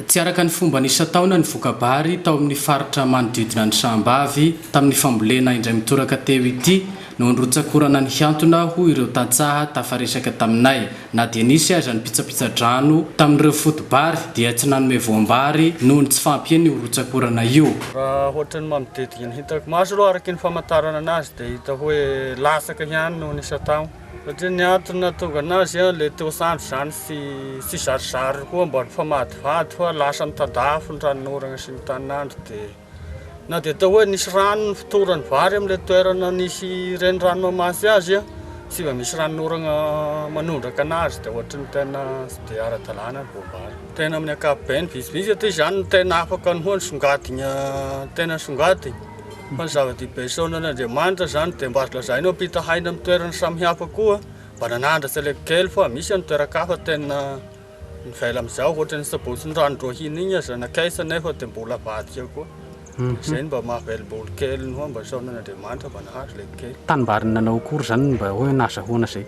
Tsy araka ny fomba nisataona ny vokabary tao amin'ny faritra manodidina ny Sambavy tamin'ny fambolena indray mitoraka teo ity no nirotsakorana ny hiantona ho ireo tantsaha tafaresaka taminay na dia nisy aza ny pitsapitsa-drano tamin'ireo fotobary dia tsy nanome voambary noho ny tsy fampihany io rotsakorana io. Raha ohatrany mampididiky ny hitako maso aloha araky ny famantarana anazy dia hita hoe lasaka ihany no nisatao. Satria ny antony nahatonga anazy le teo sandro zany sy zarizary koa mba nifamadivady fa lasa nitadafo ny ranorana sy ny tanandro dia na dia tao hoe nisy rano ny fotorany vary amin'ilay toerana nisy renirano mamasy azy sy mba misy ranorana manondraka anazy dia ohatrany tena sy dia ara-dalàna ny voambary. Tena amin'ny ankapobeny vitsivitsy aty izany no tena afaka ny hoa ny songadina tena songadina. Fa ny zava-dehibe saonan'Andriamanitra zany dia mba azo lazaina hoe mpitahaina amin'ny toerana samihafa koa mba nanandratra ilay kely fa misy ny toeran-kafa tena nivela amin'izao ohatrany sabotsy ny rano-drohina igny aza nakaisa nefa dia mbola avadika koa. Izay mba mahavelom-bolo kely ny hoa mba saonan'Andriamanitra mba nahazo ilay kely. Tanimbary nanao akory zany mba hoe nazahoana zay?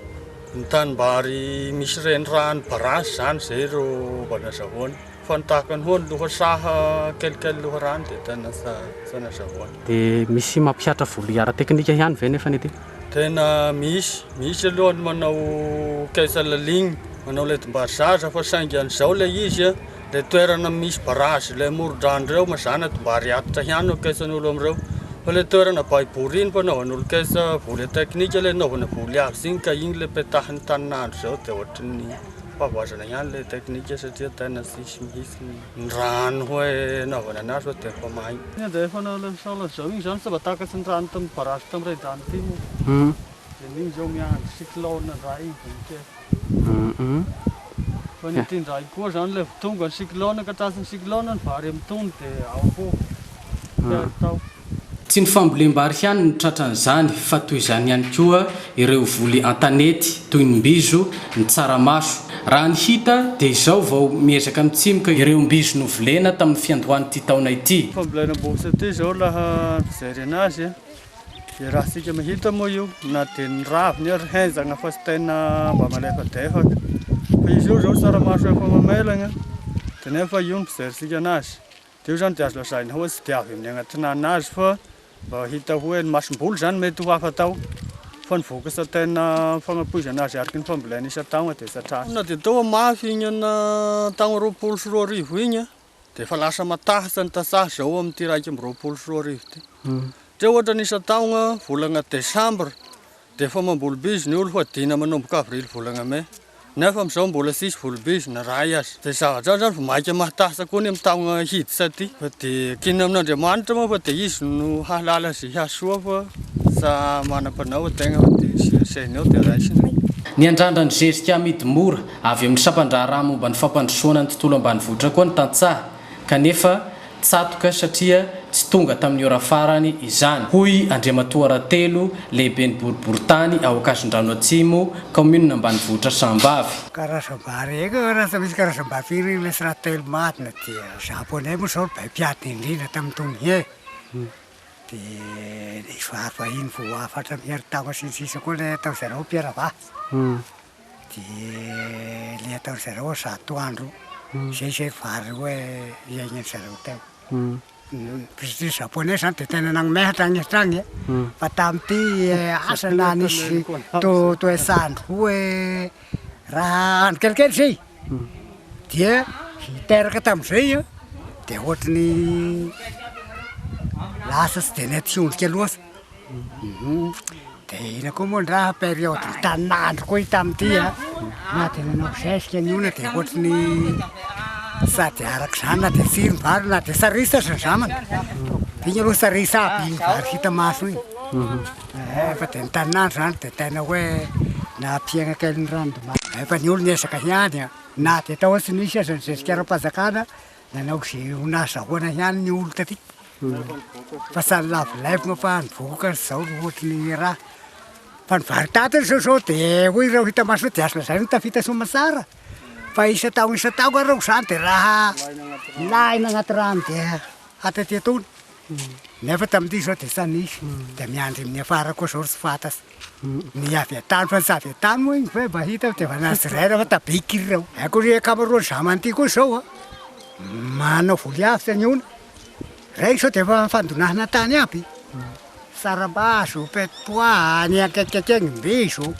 Ny tanimbary misy renirano barasy zany zay ro mba nazahoana. Fa nitahaka ny hoa ny lohasaha kelikely loharano dia tena tsy nazahoana. Dia misy mampiatra volo ara-teknika ihany ve nefa ity? Tena misy aloha ny manao kaisa laligny, manao ledim-bary zaza fa saingy an'izao ilay izy ilay toerana misy barazy ilay moron-drano ireo mazana timbary atitra ihany no kaisan'olo amin'ireo. Fa ilay toerana baibory iny fanaovan'olo kaisa voly teknika ilay naovana voly avy igny ka igny ilay petahiny taninandro izao dia ohatrany fahavoazana ihany ilay teknika satria tena tsisy mihitsy ny rano hoe naovana anazy fa dia efa mahay. Dia efa nasaola izao igny zany saba takatsy ny rano tamin'ny barazy tamin'ny Ray-dano ity moa. Dia igny izao miandry cyclone indray igny. Fa ny ity indray koa zany ilay tonga ny cyclone ka trasin'ny cyclone ny vary amin'ny tony dia ao koa tao. Tsy ny fambolem-bary ihany ny tratran'izany fa toy izany ihany koa ireo voly antanety toy ny mbizo, ny tsaramaso. Raha ny hita dia izao vao miezaka mitsimoka ireo mbizo novolena tamin'ny fiandohan'ity taona ity. Fambolena bosy ity izao laha mijery anazy dia raha sika mahita moa io na dia ny raviny ary henzagna fa sy tena mba malefadefaka. Fa izy io izao tsaramaso efa mamelagna dia nefa io no mijery sika anazy. Dia io zany dia azo lazaina hoe tsy dia avy amin'ny agnatina anazy fa mba hita hoe ny masom-boly zany mety ho hafa tao. Fa ny vokatra tena fagnapoizana azy araky ny fambolena isan-taona dia satrasa. Na dia tao mafy igny ana taona 20 sy 2000 igny dia efa lasa matahatra ny tasaha izao amin'ity 1 sy 20 ity. Dia ohatra ny isan-taona volana Desambra dia efa mamboly bizy ny olo fa dina manomboka avrily volana May. Nefa amin'izao mbola sisy volo-bizy na ray azy. Dia zavatra zany vao maika mahatahatra koa ny amin'ny taona hiditra aty. Fa dia kinina amin'Andriamanitra moa fa dia izy no hahalala izay hasoa fa sa manam-panao tegna fa dia sainao dia raisina. Ny andrandra ny zezika amidy mora avy amin'ny sampandraharaha momba ny fampandrosoana ny tontolo ambanivohitra koa ny tantsaha kanefa tsatoka satria tsy tonga tamin'ny ora farany izany. Hoy Andriamatoa Ratelo lehibe ny boriboritany ao Akason-drano Atsimo, kaomina ambanivohitra Sambavy. Karazam-bary eka raha misy karazam-bary firy ilay sy Ratelo matina dia Japonais moa izao bay mpiady indrindra tamin'ny Tony dia ny vary vahiny vao afatra amin'ny herintaona sisisa koa ilay atao zareo mpiara-vasy. Dia ilay atao zareo zato andro izay vary hoe iainany zareo teo. President Japonais zany dia tena nagnomehatra agny hatrany fa tamin'ity asana nisy toesandro hoe raha andro kelikely zay dia hiteraka tamin'izay dia ohatrany lasa tsy dia nety hiondrika loatra. Dia ina koa moa ny raha période ny taninandro koa tamin'ity na dia nanao zesika ny ona dia ohatrany sady araka izany na dia tsiry ny vary na dia sarisa aza ny zamana. Igny aloha sarisa aby igny vary hita maso igny. Fa dia ny taninandro zany dia tena hoe nampiaigna kely ny randomamy. Fa ny olo niezaka ihany na dia tao tsy nisy aza ny zezika ara-panjakana nanao izay ho nazahoana ihany ny olo taty. Fa samy lavolevina fa nivoaka izao ohatrany raha. Fa ny vary tatany zao dia hoy ireo hita maso dia azo lazaina tafita soamantsara. Fa isan-taona arao izany dia raha laina agnaty rano dia hataty atony. Nefa tamin'ity izao dia tsy nisy dia miandry amin'ny afara koa izao tsy fantasy. Ny avy an-tany fa ny tsy avy an-tany moa igny fa mba hita dia efa nazy raina fa tabiky ireo. Haiko ry akamaroany zaman'ity koa izao manao voly avy ny ona raiky sao dia efa fandonahana tany aby sarabaso petoa ny akaikakegny mbiso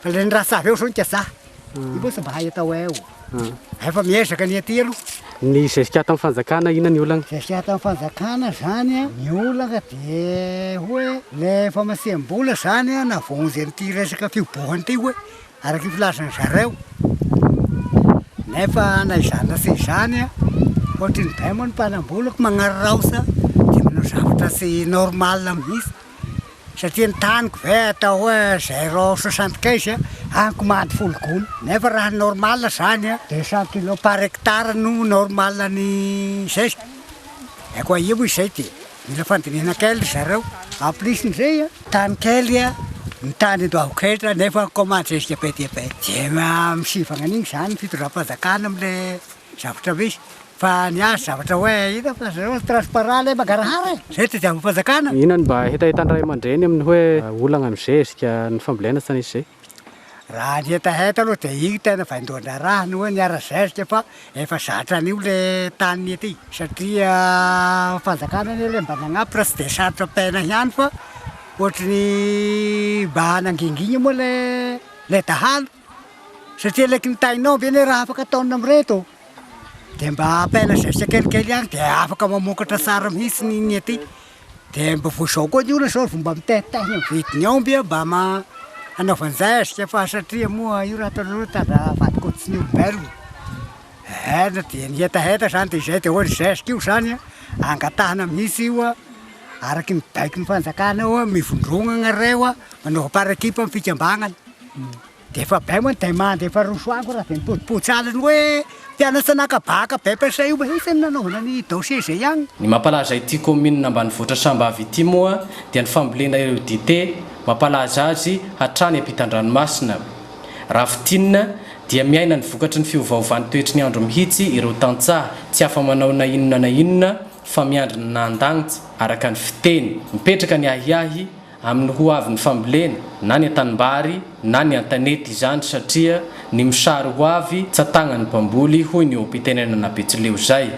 fa le ny rasavy eo sao ny kazaha io sa mba hay atao eo efa miezaka ny aty aloha ny zesika tamin'ny fanjakana ina ny olana zesika tamin'ny fanjakana zany a ny olana dia hoe le famasiam-bola zany a navonjy an'ity resaka fiobohany ity hoe araky filazany zareo nefa na izana sy izany a ohatry ny bay moa ny mpanam-bolako magnararaosa dia manao zavatra sy normal mihitsy satria ny taniko ve atao hoe 0,75 anko mady fologony nefa raha normal zany a 200 kilo par hectare no normal ny zesika aiko io moa izay dia mila fandinihana kely zareo en plus n'izay a tany kely a ny tany doahoketra nefa commande zesika be dia be dia misivagna an'igny zany fitondram-panjakana am'le zavatra misy fa ny azy zavatra hoe ina fa zareo transparent le magarahara zay tadiavam-panjakana ina ny mba hetaheta ray aman-dreny amin'ny hoe olana amin'ny zesika ny fambolena sana izy zay raha ny hetaheta aloha dia iny tena vaindoana raha ny hoe niara zesika fa efa zatra an'io le tany aty satria fanjakana ny le mba nagnampy raha tsy dia sarotra paina ihany fa ohatry ny mba nanginginya moa le dahalo satria leky ny tainao be ny raha afaka ataona amin'reto dia mba apaina zesika kelikely ihany dia afaka mamokatra tsara mihitsy ny aty dia mba voazao koa ny olona zao fomba mitehitehina vidiny aomby a mba anaovan'zesika fa satria moa io raha ataonareo tadra vadikotsy ny olombelona ena dia ny hetaheta zany dia izay dia hoe ny zesika io zany a angatahana mihitsy io a araky ny baiky ny fanjakana eo a mivondronana reo a manao par équipe amin'ny fikambanana dia efa bay moa ny demande efa rosoako raha dia nipotipotsy hoe mpianatra nakabaka be pesa io mahitsy ny nanaovana ny dossier zay ihany ny mampalaza ity commune ambanivohitra Sambavy ity moa dia ny fambolena ireo dité mampalaza azy hatrany ampitan-dranomasina rafitinina dia miaina ny vokatry ny fiovaovan'ny toetry ny andro mihitsy ireo tantsaha tsy afa manao na inona fa miandry ny nandagnitsy araka ny fiteny mipetraka ny ahiahy amin'ny ho avy ny fambolena na ny an-tanimbary na ny an-tanety izany satria ny misary ho avy tsy atagna ny mpamboly hoy ny ompitenenana Betsileo zay